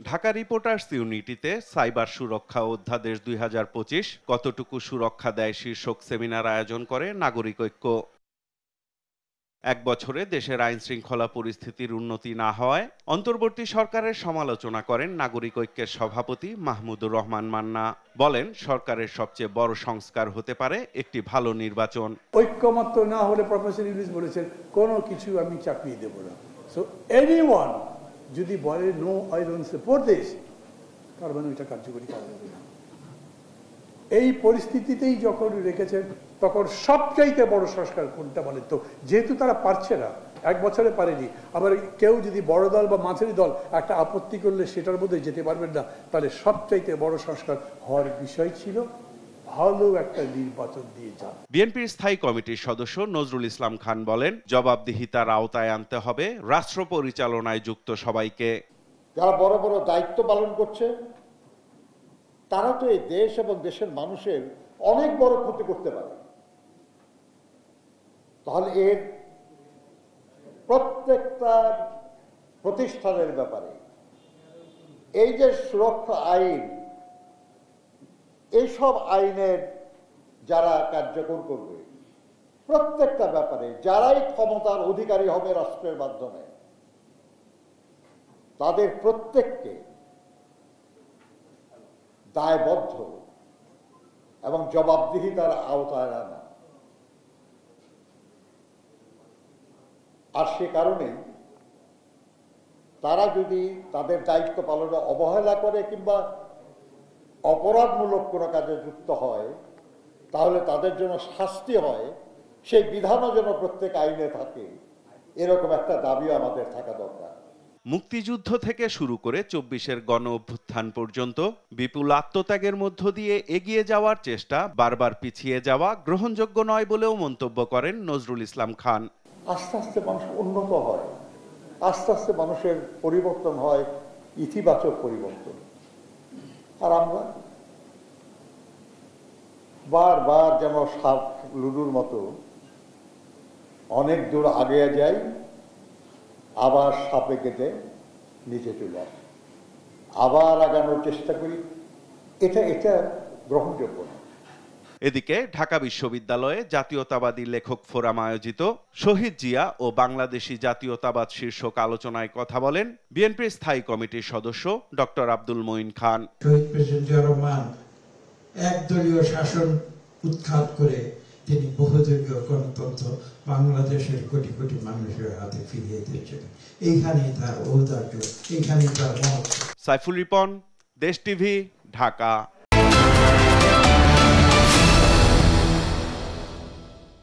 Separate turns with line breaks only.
Dhaka reporters ইউনিটিতে cyber সুরক্ষা অধ্যাদেশ 2025 কতটুকু সুরক্ষা দেয় শীর্ষক সেমিনার আয়োজন করে নাগরিক ঐক্য। এক বছরে দেশের আইন শৃঙ্খলা পরিস্থিতির উন্নতি না হওয়ায় অন্তর্বর্তী সরকারের সমালোচনা করেন নাগরিক ঐক্যের সভাপতি মাহমুদুর রহমান মান্না। বলেন, সরকারের সবচেয়ে বড় সংস্কার হতে পারে একটি ভালো নির্বাচন।
ঐক্যমত্য না হলে প্রফেসর ইউনুস বলেছেন কোনো কিছু আমি চাপিয়ে দেব না। সো এনিওয়ান যদি বলে no I don't support this, তার মানে ওইটা কার্যকরী করা যাবে না। এই পরিস্থিতিতেই যখন রেখেছেন তখন সবচাইতে বড় সংস্কার কোনটা বলেন তো? যেহেতু তারা পারছে না, এক বছরে পারেনি, আবার কেউ যদি বড় দল বা মাঝারি দল একটা আপত্তি করলে সেটার মধ্যে যেতে পারবেন না, তাহলে সবচাইতে বড় সংস্কার হওয়ার বিষয় ছিল ভালো একটা নির্বাচন দিয়ে যান।
বিএনপির স্থায়ী কমিটির সদস্য নজরুল ইসলাম খান বলেন, জবাবদিহিতার আওতায় আনতে হবে রাষ্ট্র পরিচালনায় যুক্ত সবাইকে।
যারা বড় বড় দায়িত্ব পালন করছে তারা তো এই দেশ এবং দেশের মানুষের অনেক বড় ক্ষতি করতে পারে। তাহলে এর প্রত্যেকটা প্রতিষ্ঠানের ব্যাপারে এই যে সুরক্ষা আইন, এইসব আইনের যারা কার্যকর করবে প্রত্যেকটা ব্যাপারে যারাই ক্ষমতার অধিকারী হবে রাষ্ট্রের মাধ্যমে, তাদের প্রত্যেককে দায়বদ্ধ এবং জবাবদিহিতার আওতায় আনা। আর সে কারণে তারা যদি তাদের দায়িত্ব পালনে অবহেলা করে কিংবা অপরাধমূলক কোনো কাজে যুক্ত হয়, তাহলে তাদের জন্য শাস্তি হয়, সেই বিধানও যেন প্রত্যেক আইনে থাকে, এরকম একটা দাবিও আমাদের থাকা দরকার।
মুক্তিযুদ্ধ থেকে শুরু করে 24-এর গণ অভ্যুত্থান পর্যন্ত বিপুল আত্মত্যাগের মধ্য দিয়ে এগিয়ে যাওয়ার চেষ্টা বারবার পিছিয়ে যাওয়া গ্রহণযোগ্য নয় বলেও মন্তব্য করেন নজরুল ইসলাম খান।
আস্তে আস্তে মানুষ উন্নত হয়, আস্তে আস্তে মানুষের পরিবর্তন হয়, ইতিবাচক পরিবর্তন। আর আমরা বারবার যেন সাপ লুডুর মতো অনেক দূর আগে যাই, আবার সাপে কেটে নিচে চলে আসি, আবার আগানোর চেষ্টা করি। এটা গ্রহণযোগ্য না।
এদিকে ঢাকা বিশ্ববিদ্যালয়ে জাতীয়তাবাদী লেখক ফোরাম আয়োজিত শহীদ জিয়া ও বাংলাদেশি জাতীয়তাবাদ শীর্ষক আলোচনায় কথা বলেন বিএনপির স্থায়ী কমিটির সদস্য ডক্টর আব্দুল মঈন খান।
শহীদ প্রেসিডেন্ট জিয়া রহমান একদলীয় শাসন উৎখাত করে তিনি বহুদলীয় গণতন্ত্র বাংলাদেশের কোটি কোটি মানুষের হাতে ফিরিয়ে দিয়েছেন। এইখানেই তার ঔদার্য, এইখানেই তার মহত্ব।
সাইফুল রিপন, দেশ টিভি, ঢাকা।